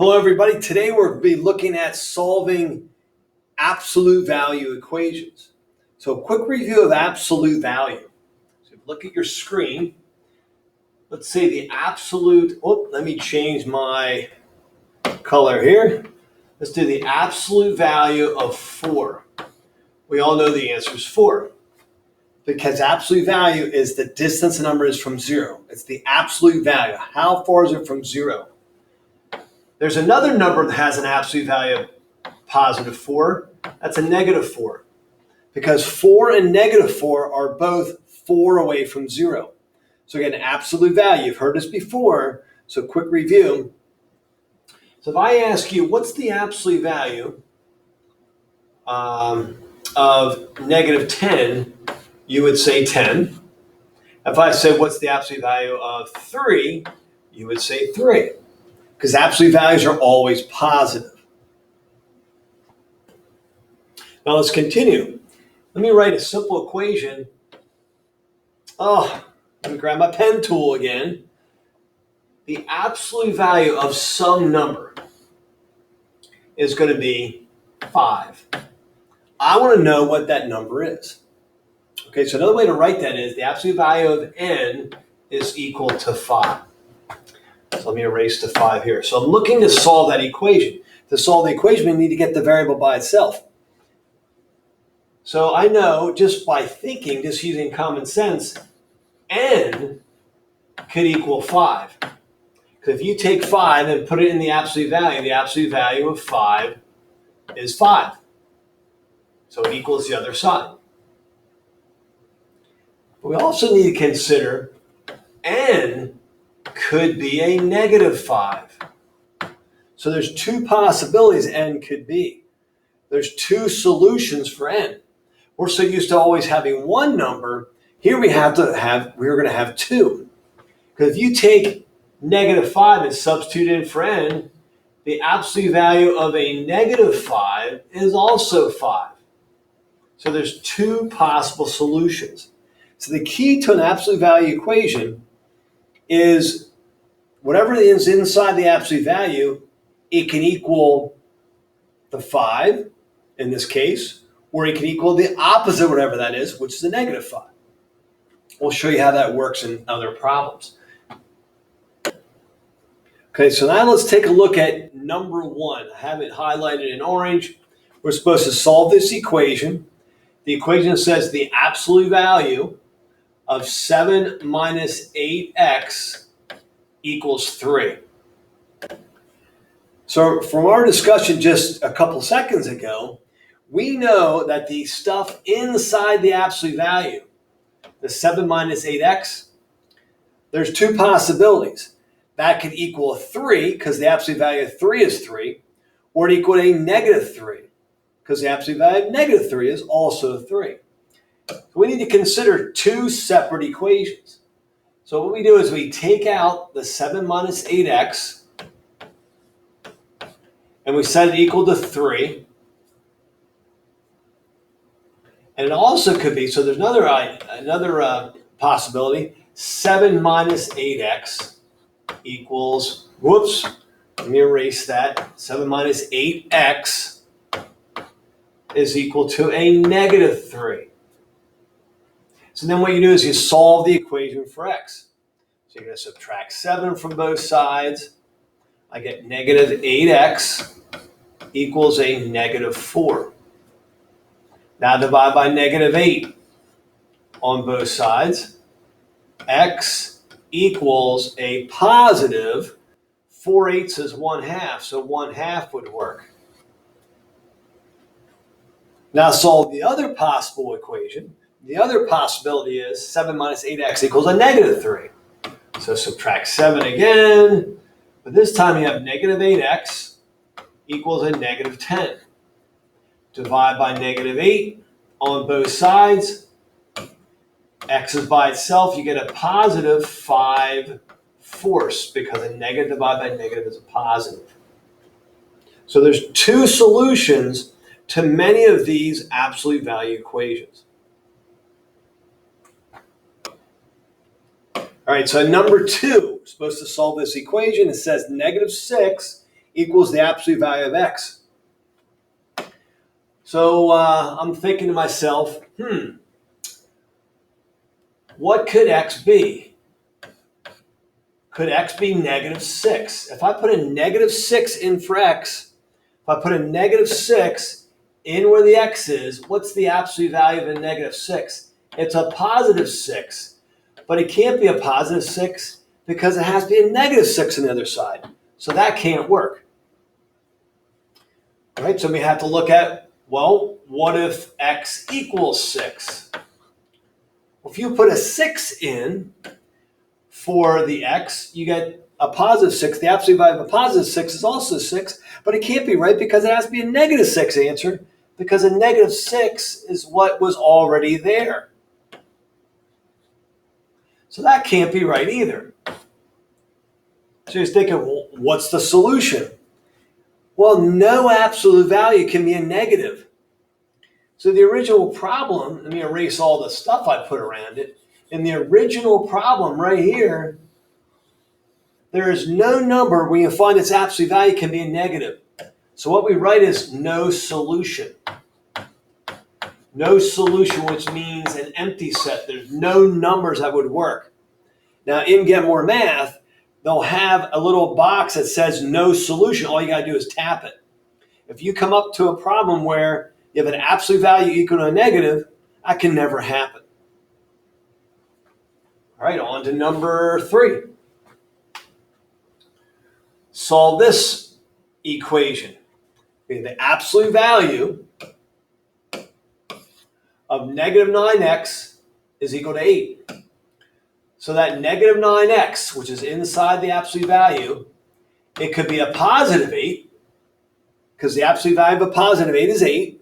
Hello, everybody. Today we're going to be looking at solving absolute value equations. So a quick review of absolute value. So if you look at your screen, let's say the absolute, let me change my color here. Let's do the absolute value of 4. We all know the answer is 4 because absolute value is the distance the number is from 0. It's the absolute value. How far is it from 0? There's another number that has an absolute value of positive 4. That's a negative 4. Because 4 and negative 4 are both 4 away from 0. So again, absolute value. You've heard this before, so quick review. So if I ask you, what's the absolute value of negative 10, you would say 10. If I said, what's the absolute value of 3, you would say 3. Because absolute values are always positive. Now let's continue. Let me write a simple equation. Let me grab my pen tool again. The absolute value of some number is going to be 5. I want to know what that number is. Okay, so another way to write that is the absolute value of n is equal to 5. So let me erase the 5 here. So I'm looking to solve that equation. To solve the equation, we need to get the variable by itself. So I know just by thinking, just using common sense, n could equal 5. Because if you take 5 and put it in the absolute value of 5 is 5. So it equals the other side. But we also need to consider n could be a negative 5. So there's 2 possibilities n could be. There's 2 solutions for n. We're so used to always having one number. Here we're going to have 2. Because if you take negative 5 and substitute in for n, the absolute value of a negative 5 is also 5. So there's 2 possible solutions. So the key to an absolute value equation is whatever is inside the absolute value, it can equal the 5 in this case, or it can equal the opposite, whatever that is, which is a negative 5. We'll show you how that works in other problems. Okay, so now let's take a look at number 1. I have it highlighted in orange. We're supposed to solve this equation. The equation says the absolute value of 7 minus 8x equals 3. So from our discussion just a couple seconds ago, we know that the stuff inside the absolute value, the 7 minus 8x, there's 2 possibilities. That could equal 3, because the absolute value of 3 is 3, or it equal a negative 3, because the absolute value of negative 3 is also 3. So we need to consider 2 separate equations. So what we do is we take out the 7 minus 8x, and we set it equal to 3. And it also could be, so there's another possibility, 7 minus 8x equals, let me erase that. 7 minus 8x is equal to a negative 3. So then what you do is you solve the equation for x. So you're going to subtract 7 from both sides. I get negative 8x equals a negative 4. Now divide by negative 8 on both sides. X equals a positive 4/8 is 1/2, so 1/2 would work. Now solve the other possible equation. The other possibility is 7 minus 8x equals a negative 3. So subtract 7 again, but this time you have negative 8x equals a negative 10. Divide by negative 8 on both sides. X is by itself, you get a positive 5/4 because a negative divided by negative is a positive. So there's 2 solutions to many of these absolute value equations. All right, so number 2, we're supposed to solve this equation. It says negative 6 equals the absolute value of x. So I'm thinking to myself, what could x be? Could x be -6? If I put a -6 in for x, if I put a -6 in where the x is, what's the absolute value of a -6? It's a +6, but it can't be a +6 because it has to be a -6 on the other side. So that can't work. All right, so we have to look at, well, what if x equals 6? Well, if you put a 6 in for the x, you get a +6. The absolute value of a +6 is also 6, but it can't be right because it has to be a -6 answer because a -6 is what was already there. So that can't be right either. So you're thinking, well, what's the solution? Well, no absolute value can be a negative. So the original problem, let me erase all the stuff I put around it. In the original problem right here, there is no number where you find its absolute value can be a negative. So what we write is no solution. No solution, which means an empty set. There's no numbers that would work. Now in Get More Math, they'll have a little box that says no solution. All you got to do is tap it. If you come up to a problem where you have an absolute value equal to a negative, that can never happen. All right, on to number 3. Solve this equation. The absolute value of -9x is equal to 8. So that -9x, which is inside the absolute value, it could be a +8, because the absolute value of a +8 is 8,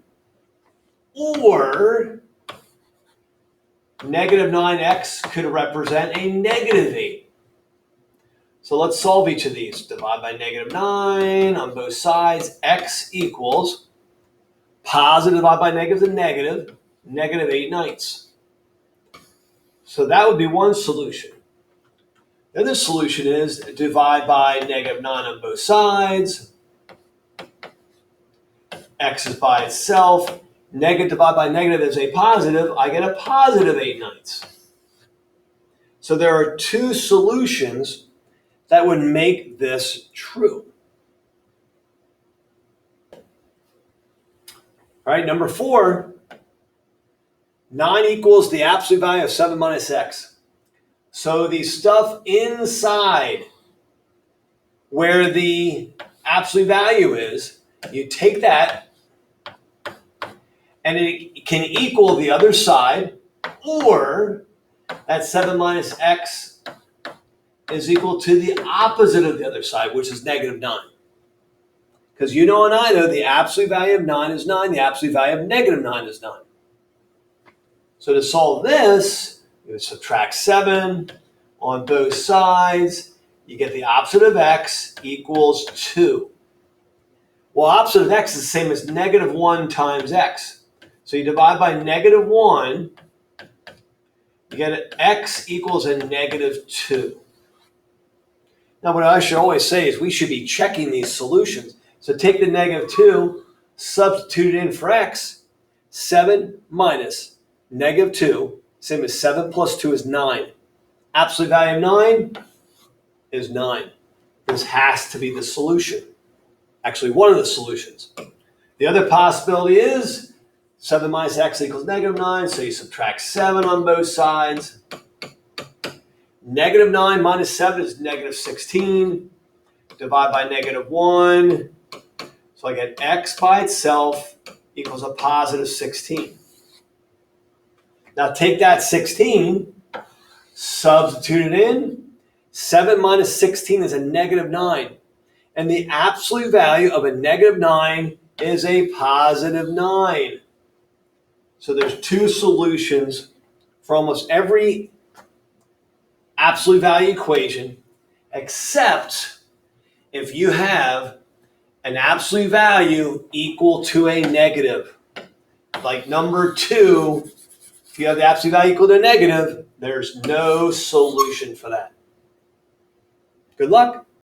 or -9x could represent a -8. So let's solve each of these. Divide by -9 on both sides. X equals positive divided by negative is negative, -8/9. So that would be one solution. The other solution is divide by -9 on both sides. X is by itself. Negative divided by negative is a positive. I get a +8/9. So there are two solutions that would make this true. All right, number 4, 9 equals the absolute value of 7 minus x. So the stuff inside where the absolute value is, you take that and it can equal the other side, or that 7 minus x is equal to the opposite of the other side, which is -9. Because you know and I know the absolute value of 9 is 9, the absolute value of -9 is 9. So to solve this, you would subtract 7 on both sides. You get the opposite of x equals 2. Well, opposite of x is the same as -1 times x. So you divide by -1, you get x equals a -2. Now, what I should always say is we should be checking these solutions. So take the -2, substitute it in for x. 7 minus -2, same as 7 plus 2 is 9. Absolute value of 9 is 9. This has to be the solution. Actually, one of the solutions. The other possibility is 7 minus x equals -9, so you subtract 7 on both sides. -9 minus 7 is -16. Divide by -1. So I get x by itself equals a +16. Now take that 16, substitute it in. 7 minus 16 is a -9. And the absolute value of a -9 is a +9. So there's two solutions for almost every absolute value equation, except if you have an absolute value equal to a negative. Like number 2, if you have the absolute value equal to a negative, there's no solution for that. Good luck.